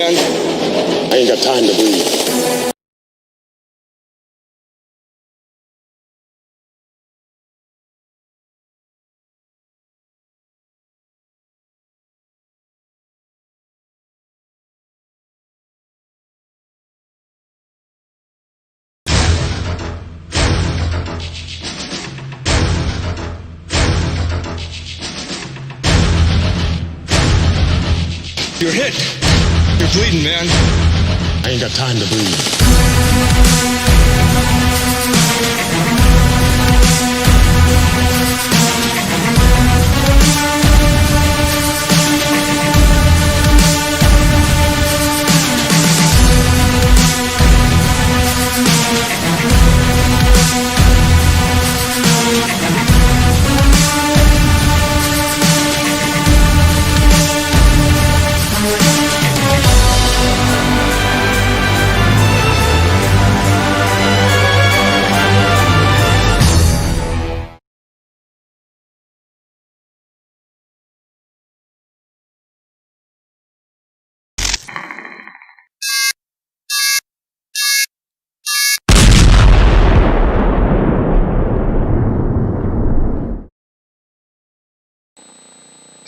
I ain't got time to breathe. You're hit. You're bleeding, man. I ain't got time to breathe.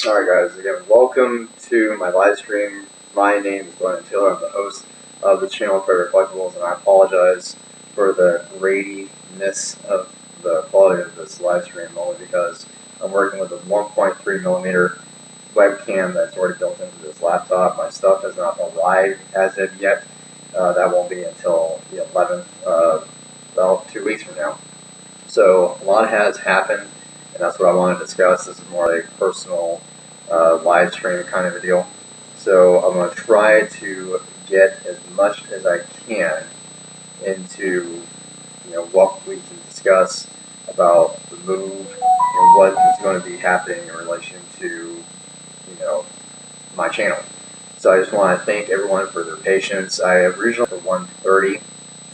Alright guys, again, welcome to my live stream. My name is Glenn Taylor. I'm the host of the channel for Collectibles, and I apologize for the gratiness of the quality of this live stream, only because I'm working with a 1.3mm webcam that's already built into this laptop. My stuff has not arrived as of yet. That won't be until the 11th, about 2 weeks from now. So a lot has happened, and that's what I want to discuss. This is more like a personal live stream kind of a deal. So I'm going to try to get as much as I can into what we can discuss about the move and what is going to be happening in relation to my channel. So I just want to thank everyone for their patience. I originally for 130,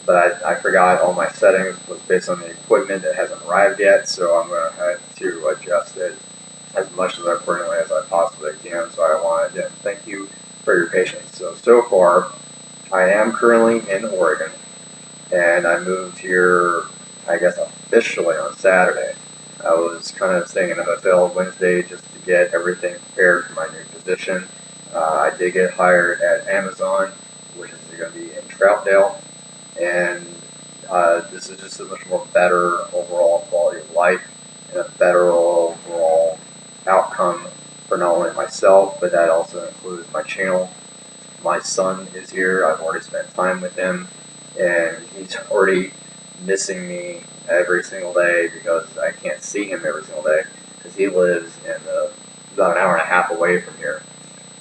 but I forgot all my settings was based on the equipment that hasn't arrived yet, so I'm going to have to adjust it as much as accordingly as I possibly can. So I want to thank you for your patience. So far, I am currently in Oregon, and I moved here, I guess officially on Saturday. I was kind of staying in a hotel Wednesday just to get everything prepared for my new position. I did get hired at Amazon, which is going to be in Troutdale, and this is just a much more better overall quality of life and a better overall outcome for not only myself, but that also includes my channel. My son is here. I've already spent time with him, and he's already missing me every single day because I can't see him every single day because he lives in about an hour and a half away from here.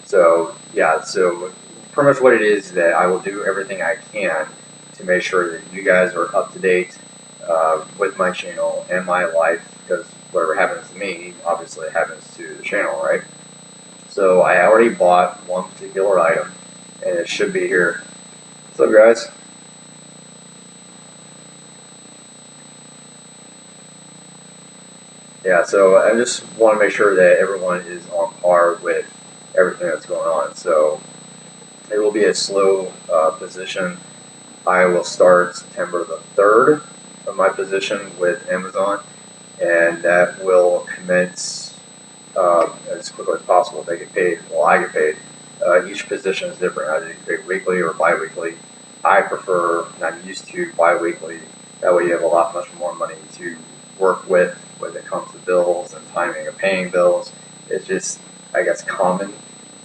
So yeah, so pretty much what it is that I will do everything I can to make sure that you guys are up to date with my channel and my life, because whatever happens to me obviously happens to the channel, right? So I already bought one particular item, and it should be here. What's up, guys? Yeah, so I just want to make sure that everyone is on par with everything that's going on. So it will be a slow position. I will start September the 3rd of my position with Amazon, and that will commence as quickly as possible. They get paid, well, I get paid. Each position is different. Either you get paid weekly or bi-weekly. I prefer, and I'm used to bi-weekly. That way you have a lot much more money to work with when it comes to bills and timing of paying bills. It's just, I guess, common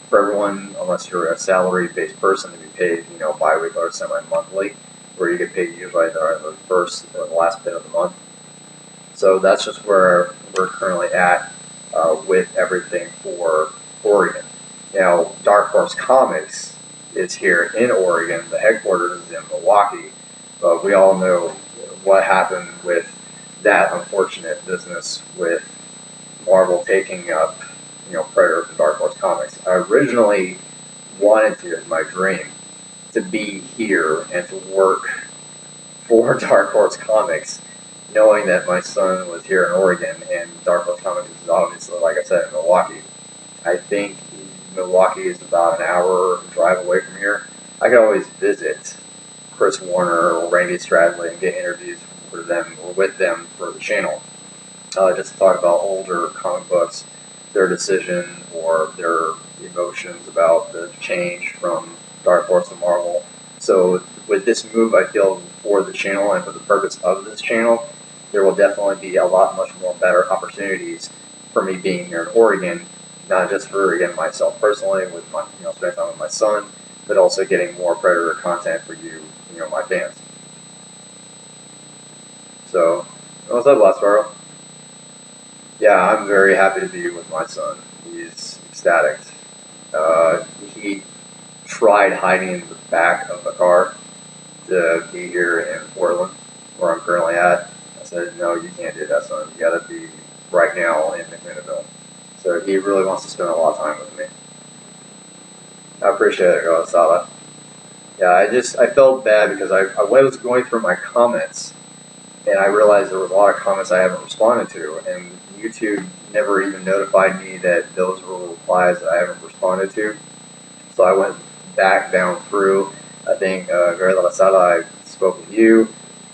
for everyone, unless you're a salary-based person, to be paid, bi-weekly or semi-monthly, where you get paid usually the first or the last bit of the month. So that's just where we're currently at with everything for Oregon. Now, Dark Horse Comics is here in Oregon. The headquarters is in Milwaukee, but we all know what happened with that unfortunate business with Marvel taking up, Predator from Dark Horse Comics. I originally wanted to, as my dream, to be here and to work for Dark Horse Comics, knowing that my son was here in Oregon and Dark Horse Comics is obviously, like I said, in Milwaukee. I think Milwaukee is about an hour drive away from here, I could always visit Chris Warner or Randy Stradley and get interviews for them or with them for the channel. Just to talk about older comic books, their decision or their emotions about the change from Dark Horse to Marvel. So with this move, I feel for the channel and for the purpose of this channel, there will definitely be a lot much more better opportunities for me being here in Oregon, not just for again myself personally with my spending time with my son, but also getting more Predator content for you, my fans. So what's up, Last Sparrow? Yeah, I'm very happy to be with my son. He's ecstatic. He tried hiding in the back of the car to be here in Portland, where I'm currently at. I said, no, you can't do that, son. You gotta be right now in McMinnville. So he really wants to spend a lot of time with me. I appreciate it, Sala. Yeah, I felt bad because I was going through my comments and I realized there was a lot of comments I haven't responded to, and YouTube never even notified me that those were replies that I haven't responded to. So I went back down through. I think Very La Sala, I spoke with you,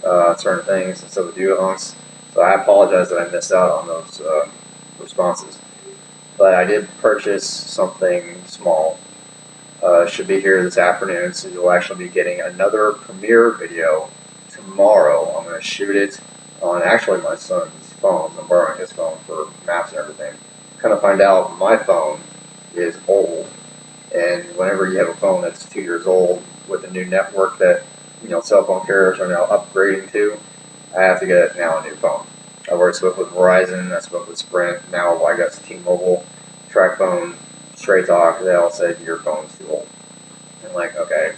certain things, and so with you, Hunks. So I apologize that I missed out on those responses. But I did purchase something small. Should be here this afternoon, so you'll actually be getting another premiere video tomorrow. I'm going to shoot it on actually my son's phone. I'm borrowing his phone for maps and everything. Kind of find out my phone is old, and whenever you have a phone that's 2 years old with a new network that cell phone carriers are now upgrading to, I have to get now a new phone. I've already spoke with Verizon, I spoke with Sprint, now I got T-Mobile, TracFone, Straight Talk. They all said your phone's too old. I'm like, okay,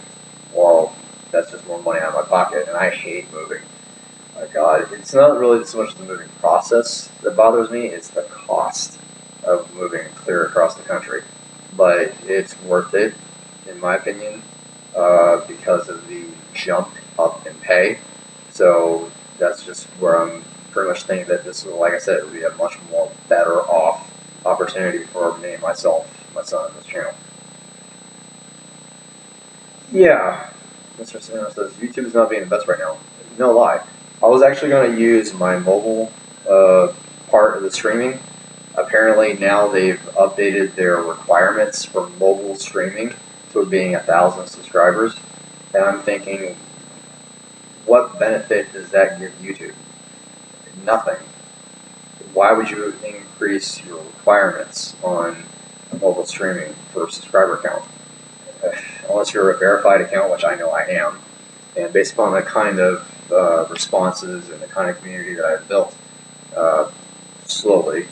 well, that's just more money out of my pocket, and I hate moving. My God, it's not really so much the moving process that bothers me, it's the cost of moving clear across the country. But it's worth it, in my opinion, because of the jump up in pay. So that's just where I'm pretty much thinking that this will, like I said, it will be a much more better off opportunity for me, myself, my son, and this channel. Yeah, Mr. Sino says YouTube is not being the best right now. No lie. I was actually going to use my mobile part of the streaming. Apparently now they've updated their requirements for mobile streaming to being 1,000 subscribers. And I'm thinking, what benefit does that give YouTube? Nothing. Why would you increase your requirements on mobile streaming for subscriber count? Unless you're a verified account, which I know I am, and based upon the kind of responses and the kind of community that I've built slowly,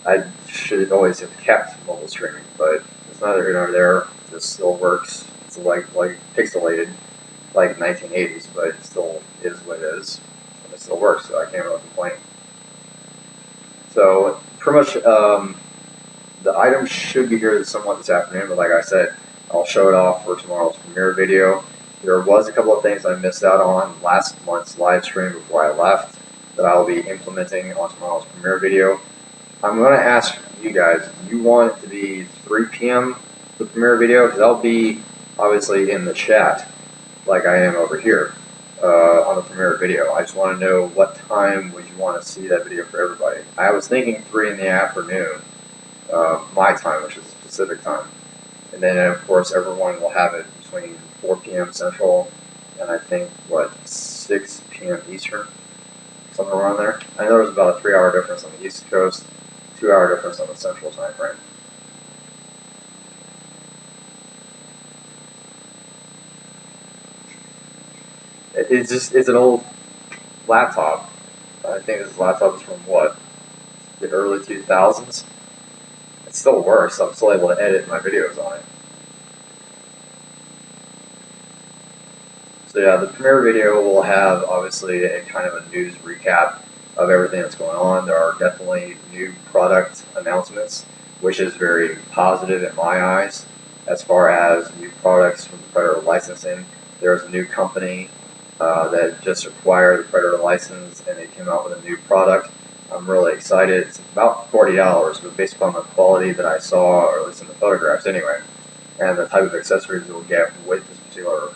I should always have kept mobile streaming, but it's neither here nor there. It still works. It's like pixelated, like 1980s, but it still is what it is, and it still works, so I can't really complain. So pretty much the item should be here somewhat this afternoon, but like I said, I'll show it off for tomorrow's premiere video. There was a couple of things I missed out on last month's live stream before I left that I'll be implementing on tomorrow's premiere video. I'm going to ask you guys, do you want it to be 3 p.m. the premiere video? Because I'll be obviously in the chat like I am over here on the premiere video. I just want to know what time would you want to see that video for everybody. I was thinking 3 in the afternoon, my time, which is Pacific time. And then, of course, everyone will have it between 4 p.m. Central and I think, 6 p.m. Eastern, somewhere around there. I know there's about a 3-hour difference on the East Coast, 2-hour difference on the Central time frame. It's an old laptop. I think this laptop is from the early 2000s. It still works. I'm still able to edit my videos on it. So yeah, the premiere video will have obviously a kind of a news recap of everything that's going on. There are definitely new product announcements, which is very positive in my eyes. As far as new products from the Predator licensing, there's a new company that just acquired the Predator license, and they came out with a new product I'm really excited. It's about $40, but based upon the quality that I saw, or at least in the photographs anyway, and the type of accessories you'll get with this particular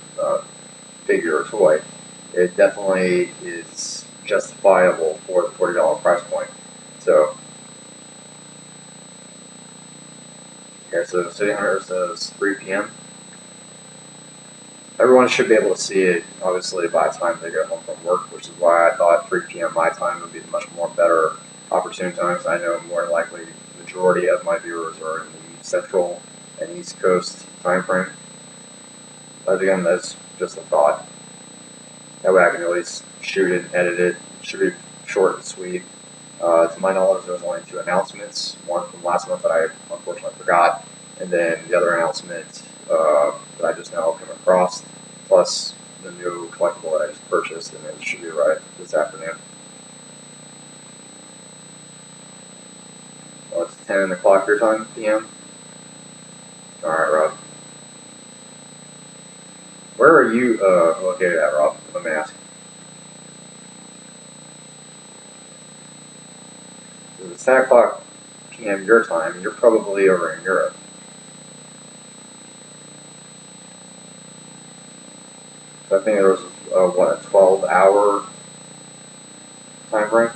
figure or toy, it definitely is justifiable for the $40 price point. So, okay, so City Hunter says 3 p.m. Everyone should be able to see it, obviously, by the time they get home from work, which is why I thought 3 p.m. my time would be the much more better opportune time, because I know more than likely the majority of my viewers are in the Central and East Coast time frame. But again, that's just a thought. That way I can at least shoot it and edit it. It should be short and sweet. To my knowledge, there was only 2 announcements. One from last month that I unfortunately forgot, and then the other announcement that I just now came across, plus the new collectible that I just purchased, and it should be right this afternoon. Well, it's 10 o'clock your time, p.m. Alright, Rob. Where are you located at, Rob? Let me ask. It's 10 o'clock p.m. your time. You're probably over in Europe. So I think there was, what, a 12-hour time frame?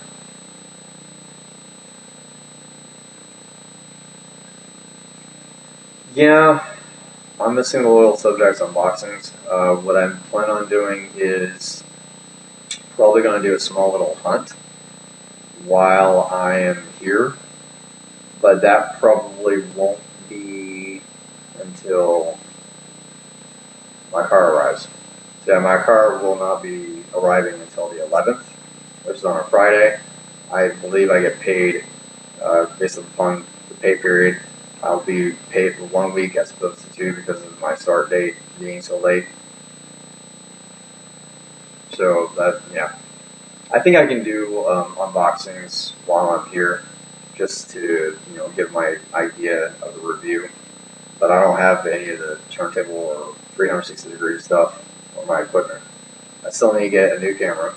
Yeah, I'm missing the little subjects unboxings. What I'm planning on doing is probably going to do a small little hunt while I am here, but that probably won't be until my car arrives. So yeah, my car will not be arriving until the 11th, which is on a Friday. I believe I get paid based upon the pay period. I'll be paid for 1 week as opposed to 2 because of my start date being so late. So that, yeah, I think I can do unboxings while I'm here, just to give my idea of the review. But I don't have any of the turntable or 360-degree stuff on my equipment. I still need to get a new camera.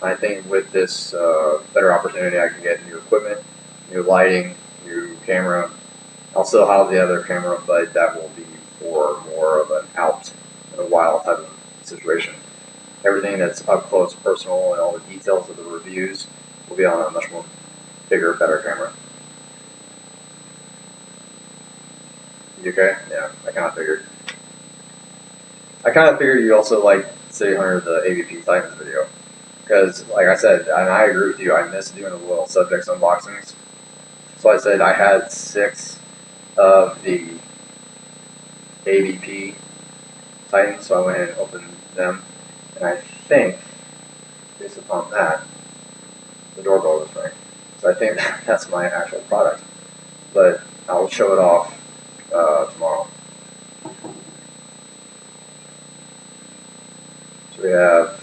I think with this better opportunity, I can get new equipment, new lighting, new camera. I'll still have the other camera, but that will be for more of an out in a while type of situation. Everything that's up close, personal, and all the details of the reviews will be on a much more bigger, better camera. You okay? Yeah, I kind of figured. I kind of figured you also like City Hunter, the AVP Titans video. Because, like I said, and I agree with you, I miss doing the little subjects unboxings. So I said I had 6 of the AVP Titans, so I went and opened them. And I think, based upon that, the doorbell was ringing. So I think that's my actual product. But I'll show it off tomorrow. So we have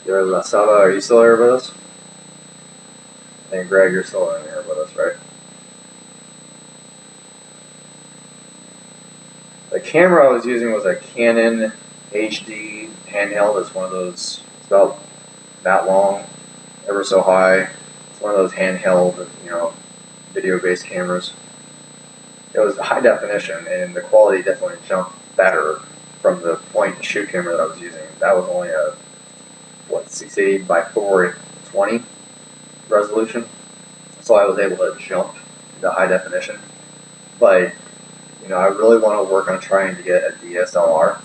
La Saba. Are you still here with us? And Greg, you're still in here with us, right? The camera I was using was a Canon HD handheld. It's one of those, it's about that long, ever so high. It's one of those handheld, video-based cameras. It was high definition, and the quality definitely jumped better from the point and shoot camera that I was using. That was only a 680 by 420 resolution, so I was able to jump to high definition. But I really want to work on trying to get a DSLR.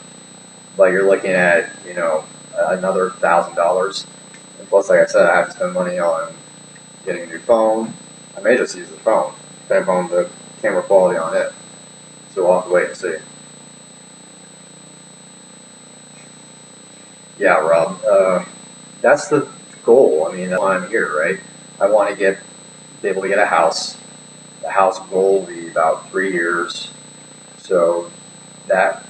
But you're looking at another $1,000, and plus, like I said, I have to spend money on getting a new phone. I may just use the phone, depending on the camera quality on it. So we'll have to wait and see. Yeah, Rob. That's the goal. I mean, that's why I'm here, right? I want to be able to get a house. The house goal will be about 3 years. So that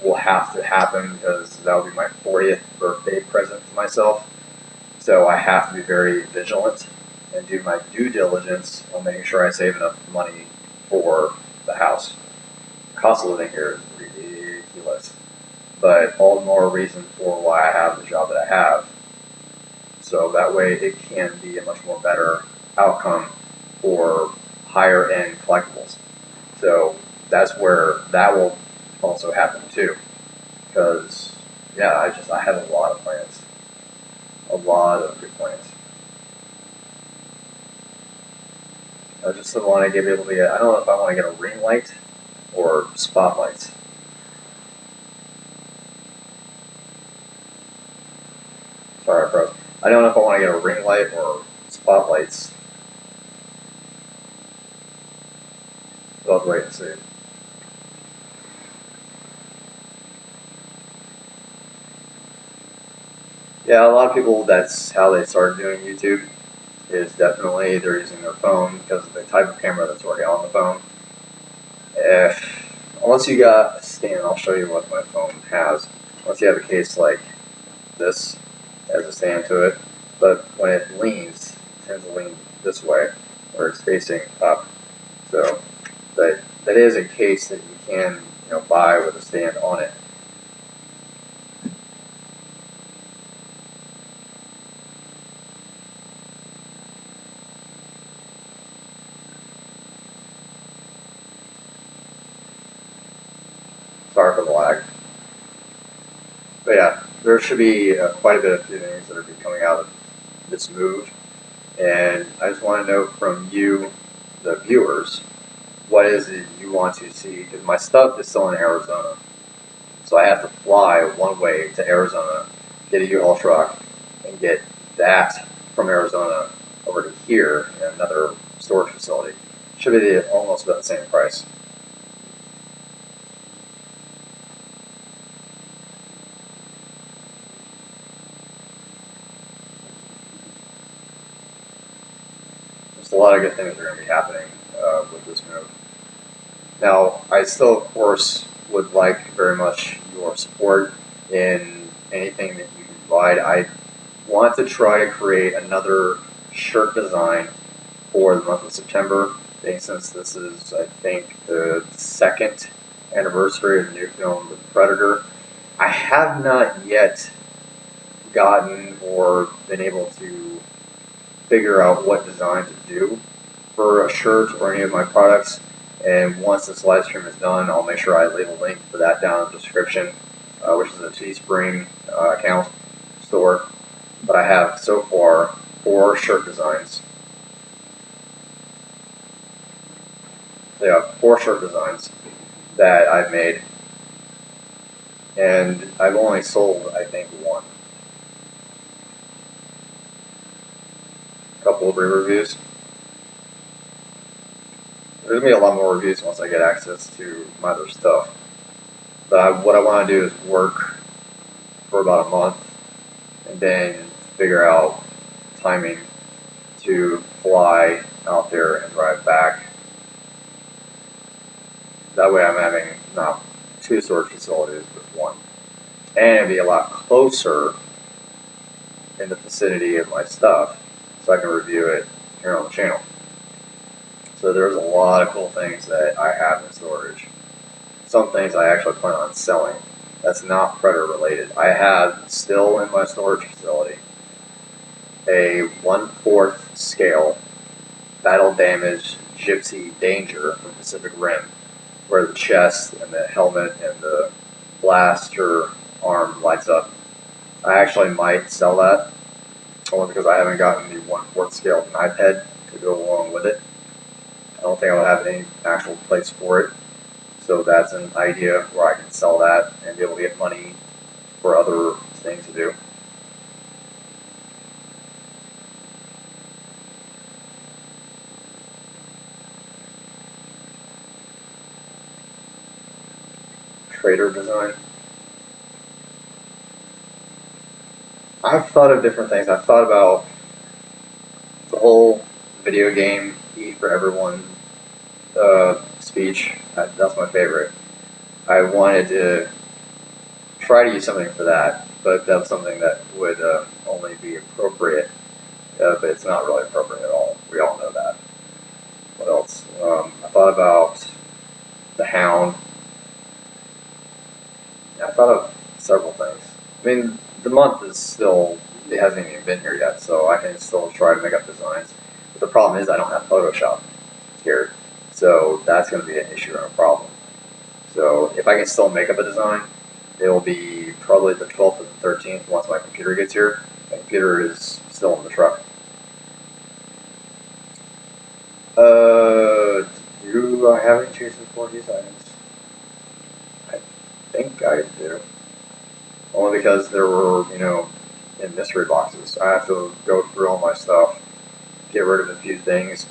will have to happen because that will be my 40th birthday present to myself. So I have to be very vigilant and do my due diligence on making sure I save enough money for the house. The cost of living here is ridiculous. But all the more reason for why I have the job that I have. So that way it can be a much more better outcome for higher end collectibles. So that's where that will also happen too. Because yeah, I have a lot of plans. A lot of good plans. I just want to be able to get, I don't know if I want to get a ring light or spotlights. Sorry, bro. I don't know if I want to get a ring light or spotlights. We'll have to wait and see. Yeah, a lot of people, that's how they started doing YouTube, is definitely they're using their phone because of the type of camera that's already on the phone. Unless you got a stand, I'll show you what my phone has. Unless you have a case like this, has a stand to it, but when it leans, it tends to lean this way, where it's facing up. So that is a case that you can buy with a stand on it. Sorry for the lag. But yeah, there should be quite a bit of things that are coming out of this move. And I just want to know from you, the viewers, what is it you want to see? Because my stuff is still in Arizona. So I have to fly one way to Arizona, get a U-Haul truck, and get that from Arizona over to here in another storage facility. Should be almost about the same price. There's a lot of good things that are going to be happening with this move. Now, I still, of course, would like very much your support in anything that you can provide. I want to try to create another shirt design for the month of September, since this is, I think, the second anniversary of the new film, The Predator. I have not yet gotten or been able to figure out what design to do for a shirt or any of my products. And once this live stream is done, I'll make sure I leave a link for that down in the description, which is a Teespring account store. But I have so far 4 shirt designs. Yeah, 4 shirt designs that I've made, and I've only sold, I think, 1. A couple of re-reviews. There's going to be a lot more reviews once I get access to my other stuff. But what I want to do is work for about a month and then figure out timing to fly out there and drive back. That way I'm having not 2 storage facilities, but 1. And it'd be a lot closer in the vicinity of my stuff, so I can review it here on the channel. So there's a lot of cool things that I have in storage. Some things I actually plan on selling. That's not Predator related. I have still in my storage facility a 1/4 scale battle damaged Gypsy Danger from Pacific Rim, where the chest and the helmet and the blaster arm lights up. I actually might sell that, only because I haven't gotten the 1/4 scale knife head to go along with it. I don't think I'll have any actual place for it. So that's an idea where I can sell that and be able to get money for other things to do. Trader design. I've thought of different things. I've thought about the whole video game Eat for Everyone speech. That's my favorite. I wanted to try to use something for that, but that's something that would only be appropriate, but it's not really appropriate at all. We all know that. What else? I thought about the Hound. I thought of several things. I mean, the month is still it hasn't even been here yet, so I can still try to make up designs. But the problem is I don't have Photoshop here, so that's going to be an issue and a problem. So if I can still make up a design, it will be probably the 12th or the 13th once my computer gets here. My computer is still in the truck. Do I have any choices for these items? I think I do. Only because there were, in mystery boxes. I have to go through all my stuff, get rid of a few things.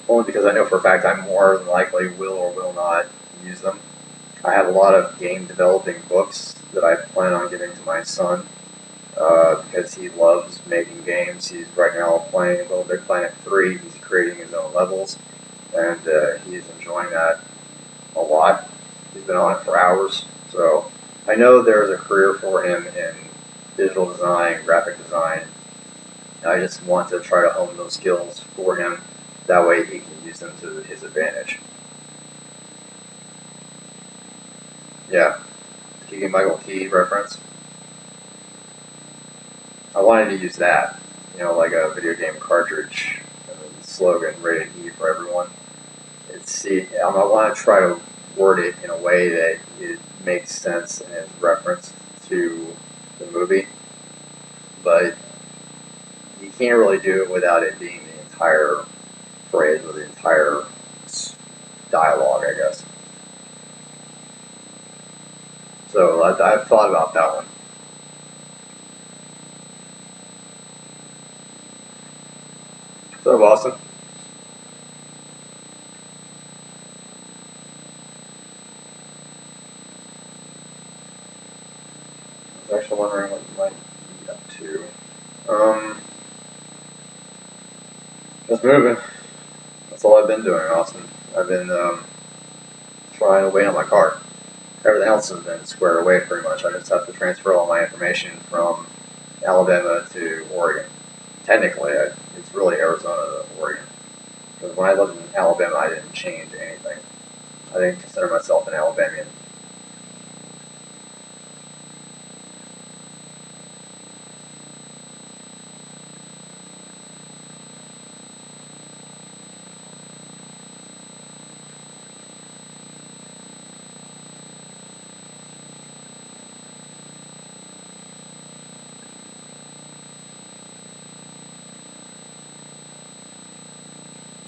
Only because I know for a fact I more than likely will or will not use them. I have a lot of game developing books that I plan on giving to my son because he loves making games. He's right now playing Little Big Planet 3. He's creating his own levels, and he's enjoying that a lot. He's been on it for hours, so I know there's a career for him in digital design, graphic design. I just want to try to hone those skills for him. That way he can use them to his advantage. Yeah, Keegan-Michael Key reference. I wanted to use that, like a video game cartridge slogan, rated E for everyone. I want to try to word it in a way that it makes sense and is reference to the movie, but you can't really do it without it being the entire phrase or the entire dialogue, I guess. So I've thought about that one. So, Boston. I was actually wondering what you might be up to. Just moving. That's all I've been doing, Austin. I've been trying to wait on my car. Everything else has been squared away pretty much. I just have to transfer all my information from Alabama to Oregon. Technically, it's really Arizona to Oregon. Because when I lived in Alabama, I didn't change anything. I didn't consider myself an Alabamian.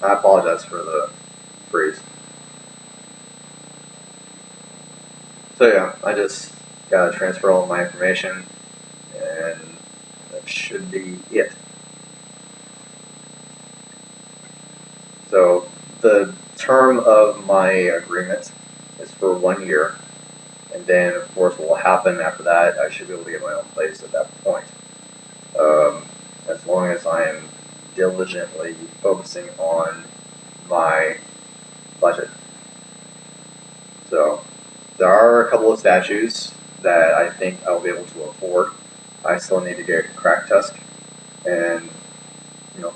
I apologize for the freeze. So yeah, I just gotta transfer all my information, and that should be it. So the term of my agreement is for 1 year, and then of course what will happen after that, I should be able to get my own place at that point. As long as I am diligently focusing on my budget. So there are a couple of statues that I think I'll be able to afford. I still need to get crack test and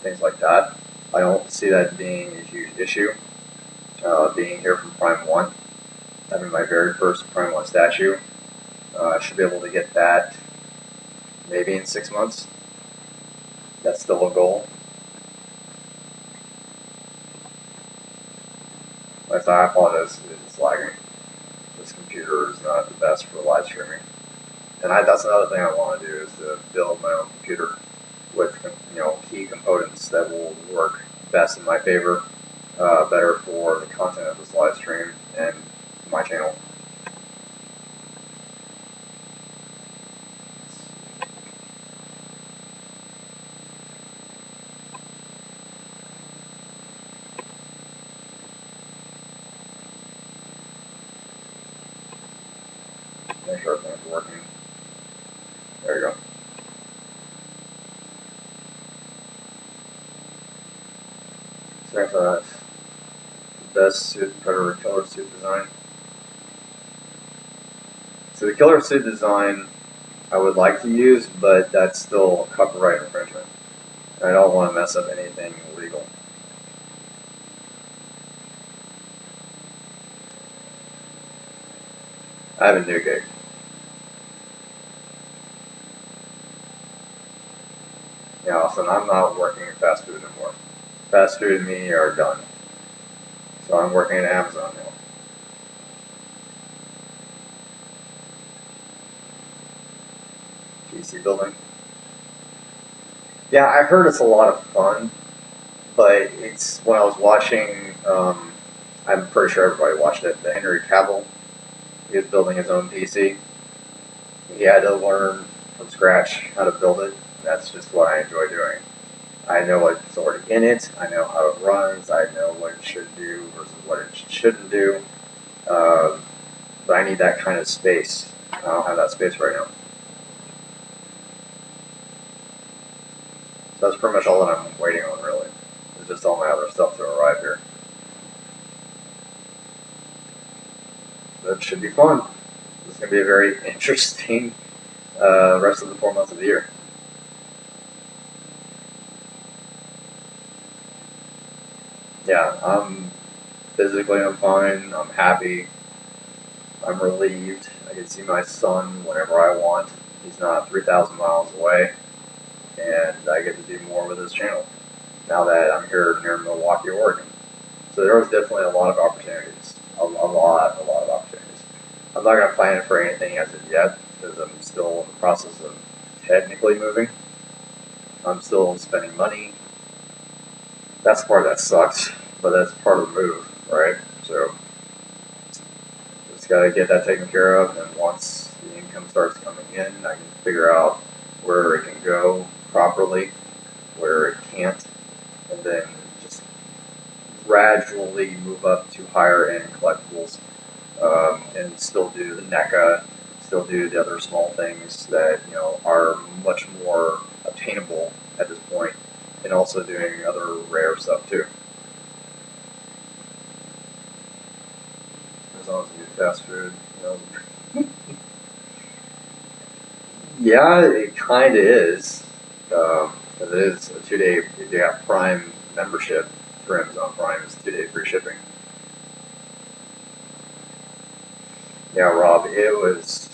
things like that. I don't see that being a huge issue. Being here from Prime 1, having my very first Prime 1 statue, I should be able to get that maybe in 6 months. That's still a goal. I apologize, it's lagging. This computer is not the best for live streaming. And that's another thing I want to do is to build my own computer with key components that will work best in my favor, better for the content of this live stream and my channel. Make sure everything's working. There you go. So best suit predator killer suit design. So the killer suit design I would like to use, but that's still copyright infringement. I don't want to mess up anything legal. I have a new gig. Yeah, so I'm not working in fast food anymore. Fast food and me are done. So I'm working at Amazon now. PC building. Yeah, I heard it's a lot of fun, but it's when I was watching. I'm pretty sure everybody watched it. The Henry Cavill, he was building his own PC. He had to learn from scratch how to build it. That's just what I enjoy doing. I know what's already in it. I know how it runs. I know what it should do versus what it shouldn't do. But I need that kind of space. I don't have that space right now. So that's pretty much all that I'm waiting on, really. It's just all my other stuff to arrive here. That should be fun. This is going to be a very interesting rest of the 4 months of the year. Yeah, I'm fine. I'm happy. I'm relieved. I can see my son whenever I want. He's not 3,000 miles away, and I get to do more with his channel now that I'm here near Milwaukee, Oregon. So there was definitely a lot of opportunities. A lot of opportunities. I'm not going to plan for anything as of yet because I'm still in the process of technically moving. I'm still spending money. That's the part that sucks, but that's part of the move, right? So just got to get that taken care of, and once the income starts coming in, I can figure out where it can go properly, where it can't, and then just gradually move up to higher end collectibles, and still do the NECA, still do the other small things that are much more obtainable at this point, and also doing other rare stuff too. As long as you do fast food, Yeah, it kind of is. Because it is a 2-day, if you have Prime membership through Amazon Prime, it's 2-day free shipping. Yeah, Rob, it was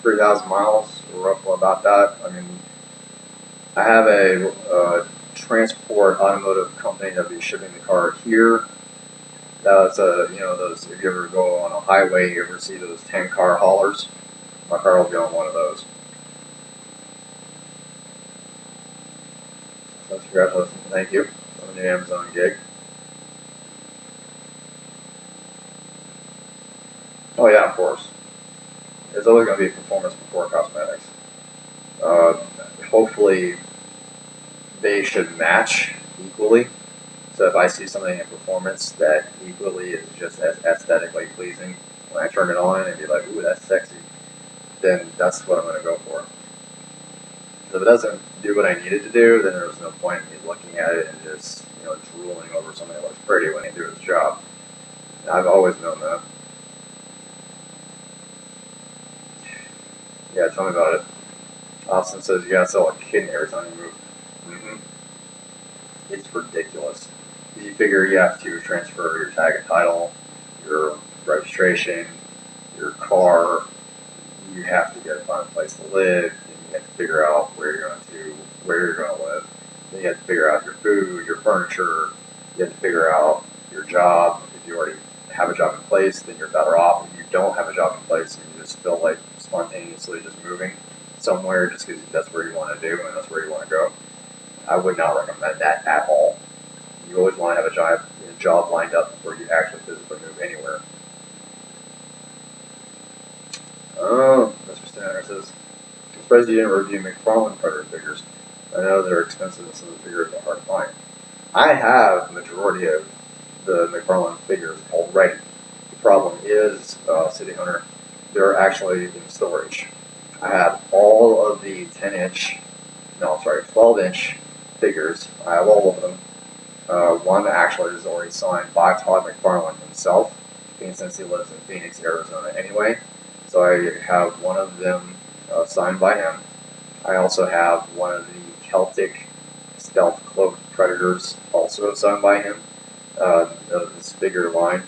3,000 miles, roughly about that. I mean, I have a transport automotive company that'll be shipping the car here. That's those, if you ever go on a highway, you ever see those 10-car haulers? My car will be on one of those. So congratulations, thank you on the new Amazon gig. Oh yeah, of course. There's always going to be performance before cosmetics. Uh, Hopefully, they should match equally. So if I see something in performance that equally is just as aesthetically pleasing, when I turn it on and be like, "Ooh, that's sexy," then that's what I'm going to go for. If it doesn't do what I need it to do, then there's no point in me looking at it and just drooling over something that looks pretty when they do its job. And I've always known that. Yeah, tell me about it. Austin says you gotta sell a kidney every time you move. It's ridiculous. You figure you have to transfer your tag and title, your registration, your car. You have to find a place to live, and you have to figure out where you're going to live. Then you have to figure out your food, your furniture. You have to figure out your job. If you already have a job in place, then you're better off. If you don't have a job in place and you just feel like spontaneously just moving somewhere just because that's where you want to do and that's where you want to go, I would not recommend that at all. You always want to have a job lined up before you actually physically move anywhere. Oh, Mr. Stanner says, I'm surprised you didn't review McFarlane Predator figures. I know they're expensive and some of the figures are hard to find. I have the majority of the McFarlane figures already. The problem is, City Hunter, they're actually in storage. I have all of the 12-inch figures. I have all of them. One actually is already signed by Todd McFarlane himself, being since he lives in Phoenix, Arizona anyway. So I have one of them signed by him. I also have one of the Celtic stealth cloaked predators also signed by him. This figure line.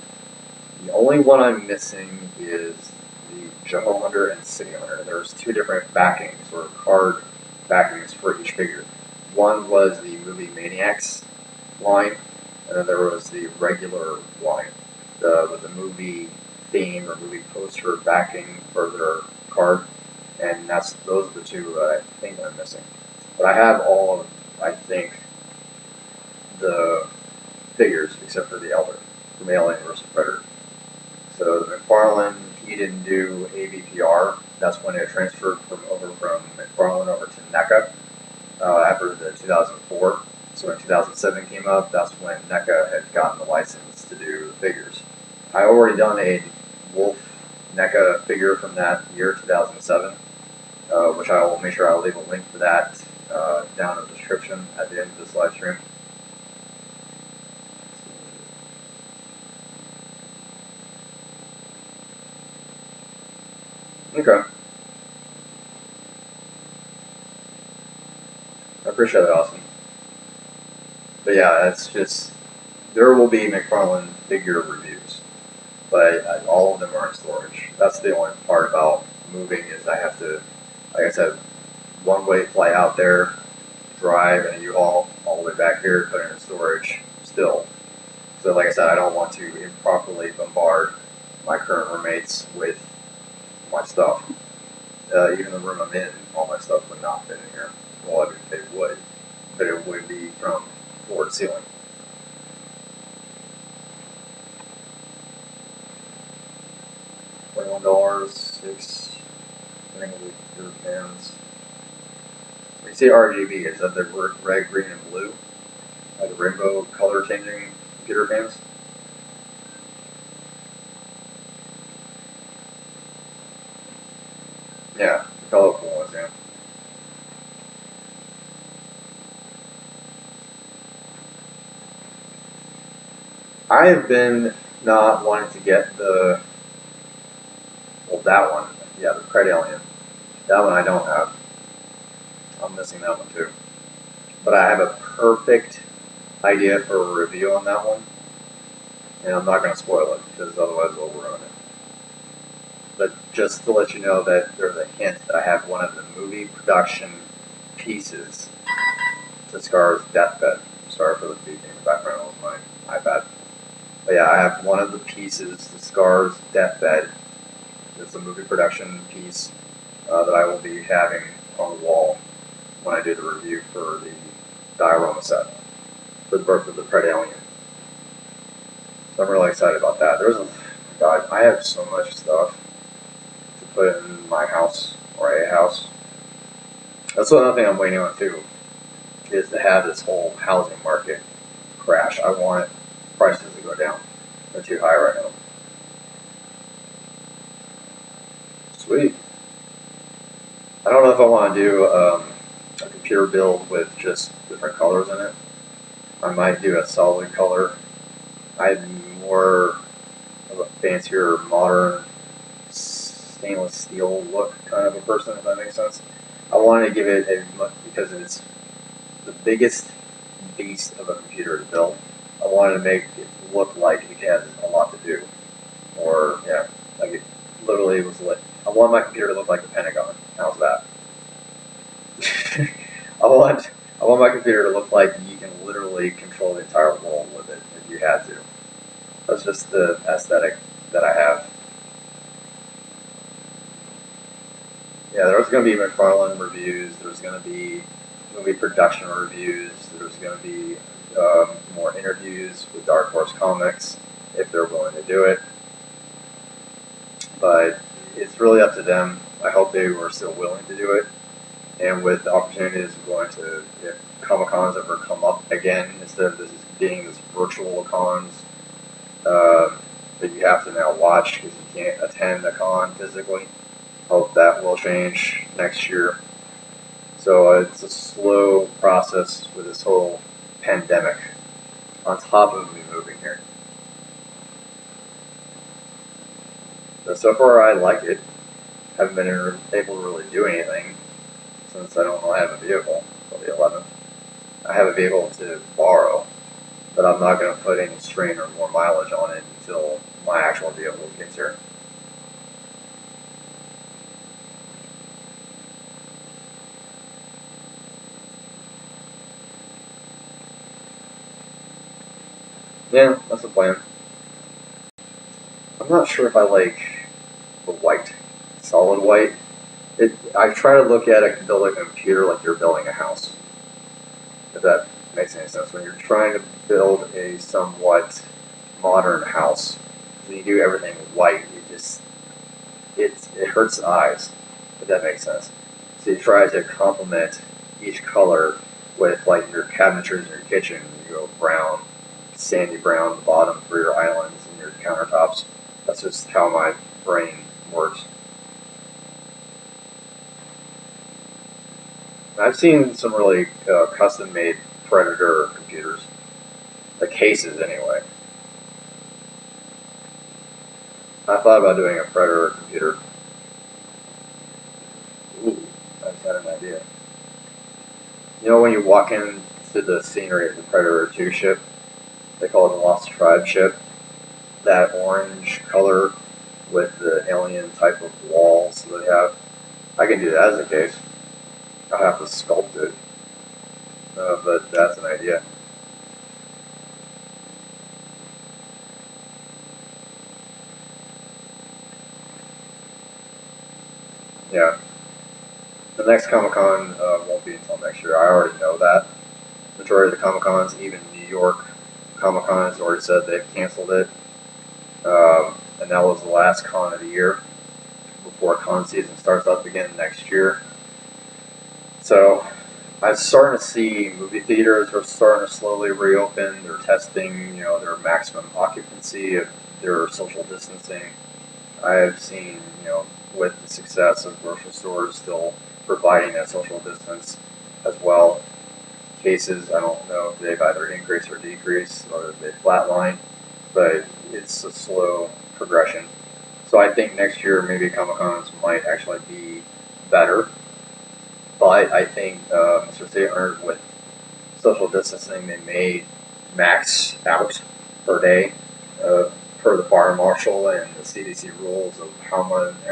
The only one I'm missing is the Jungle Hunter and City Hunter. There's two different backings or card backings for each figure. One was the movie Maniacs line, and then there was the regular line with the movie theme or movie poster backing for their card, and those are the two that I think I'm missing. But I have all of, I think, the figures except for the Elder from Alien vs. Predator. So the McFarlane, he didn't do AVPR. That's when it transferred from McFarlane over to NECA after the 2004. So when 2007 came up, that's when NECA had gotten the license to do the figures. I already done a Wolf NECA figure from that year, 2007, which I will make sure I'll leave a link for that down in the description at the end of this live stream. Okay. I appreciate it, Austin. But yeah, it's just, there will be McFarlane figure reviews, but all of them are in storage. That's the only part about moving is I have to, like I said, one way fly out there, drive in a U-Haul all the way back here, put it in storage still. So like I said, I don't want to improperly bombard my current roommates with my stuff. Even the room I'm in, all my stuff would not fit in here. Well, I mean, it would, but it would be from floor to ceiling. $21, 6 Peter Pans. When you say RGB, is that the red, green, and blue? Like the rainbow color changing Peter Pans? Yeah, the colorful ones, yeah. I have been not wanting to get that one. Yeah, the Pred Alien. That one I don't have. I'm missing that one too. But I have a perfect idea for a review on that one. And I'm not going to spoil it because otherwise we'll ruin it. But just to let you know that there's a hint that I have one of the movie production pieces to Scar's deathbed. Sorry for the beeping in the background, it was my iPad. But yeah, I have one of the pieces to Scar's deathbed. It's a movie production piece that I will be having on the wall when I do the review for the diorama set for the birth of the Pred Alien. So I'm really excited about that. God, I have so much stuff to put in my house or a house. That's another thing I'm waiting on too, is to have this whole housing market crash. I want prices to go down. They're too high right now. Sweet. I don't know if I want to do a computer build with just different colors in it. I might do a solid color. I'm more of a fancier, modern, stainless steel look kind of a person, if that makes sense. I wanted to give it because it's the biggest beast of a computer to build. I wanted to make it look like it has a lot to do. Or, yeah, like it literally was like, I want my computer to look like the Pentagon. How's that? I want my computer to look like you can literally control the entire world with it if you had to. That's just the aesthetic that I have. Yeah, there's going to be McFarlane reviews. There's going to be movie production reviews. There's going to be more interviews with Dark Horse Comics if they're willing to do it. But it's really up to them. I hope they were still willing to do it. And with the opportunities of going to, if Comic-Cons ever come up again, instead of this being this virtual cons that you have to now watch because you can't attend a con physically. Hope that will change next year. So it's a slow process with this whole pandemic on top of me moving here. But so far I like it. Haven't been able to really do anything since I don't have a vehicle until the 11th. I have a vehicle to borrow, but I'm not going to put any strain or more mileage on it until my actual vehicle gets here. Yeah, that's the plan. I'm not sure if I like the white, solid white. I try to look at it and build like a computer like you're building a house. If that makes any sense. When you're trying to build a somewhat modern house, when you do everything white, it hurts the eyes. If that makes sense. So you try to complement each color with like your cabinetries in your kitchen. You go brown, sandy brown, the bottom for your islands and your countertops. That's just how my brain works. I've seen some really custom-made Predator computers, the cases anyway. I thought about doing a Predator computer. Ooh, I just had an idea. You know when you walk into the scenery of the Predator 2 ship, they call it the Lost Tribe ship, that orange color with the alien type of walls that they have. I can do that as a case. I'll have to sculpt it, but that's an idea. Yeah. The next Comic Con won't be until next year. I already know that. Majority of the Comic Cons, even New York Comic Con, has already said they've canceled it. And that was the last con of the year before con season starts up again next year. So I'm starting to see movie theaters are starting to slowly reopen. They're testing, their maximum occupancy of their social distancing. I have seen, with the success of grocery stores still providing that social distance as well. Cases, I don't know if they've either increased or decreased or if they flatline, but it's a slow progression. So I think next year maybe Comic Cons might actually be better. But I think Mr. State with social distancing, they may max out per day per the fire marshal and the CDC rules of how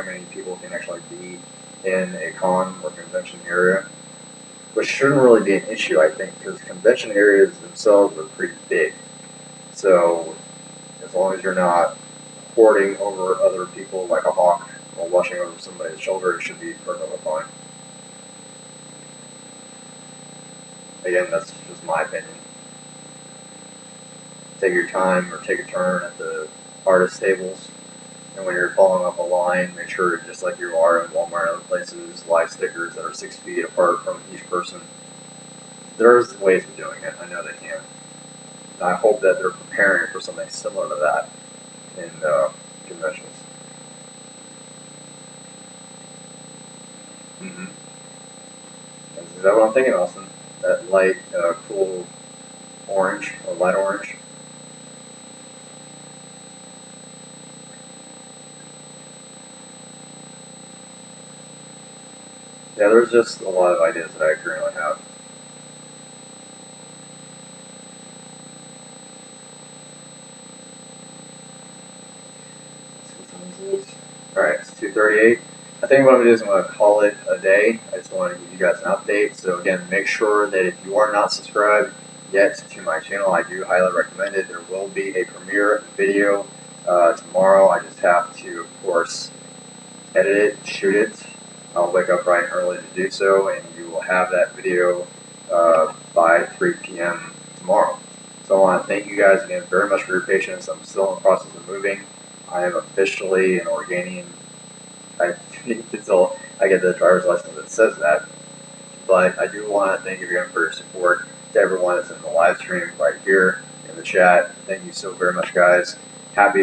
many people can actually be in a con or convention area, which shouldn't really be an issue, I think, because convention areas themselves are pretty big. So as long as you're not hoarding over other people like a hawk or watching over somebody's shoulder, it should be perfectly fine. Again, that's just my opinion. Take your time or take a turn at the artist tables. And when you're following up a line, make sure, just like you are in Walmart and other places, live stickers that are 6 feet apart from each person. There's ways of doing it. I know they can. And I hope that they're preparing for something similar to that in conventions. Mm-hmm. Is that what I'm thinking, Austin? That light, cool orange or light orange. Yeah, there's just a lot of ideas that I currently have. Alright, it's 2:38. I think what I'm going to do is I'm going to call it a day. I just want to give you guys an update. So again, make sure that if you are not subscribed yet to my channel, I do highly recommend it. There will be a premiere video tomorrow. I just have to, of course, edit it, shoot it. I'll wake up bright and early to do so, and you will have that video by 3 p.m. tomorrow. So I want to thank you guys again very much for your patience. I'm still in the process of moving. I am officially an Organian. I think until I get the driver's license that says that. But I do want to thank you again for your support. To everyone that's in the live stream right here in the chat, thank you so very much, guys. Happy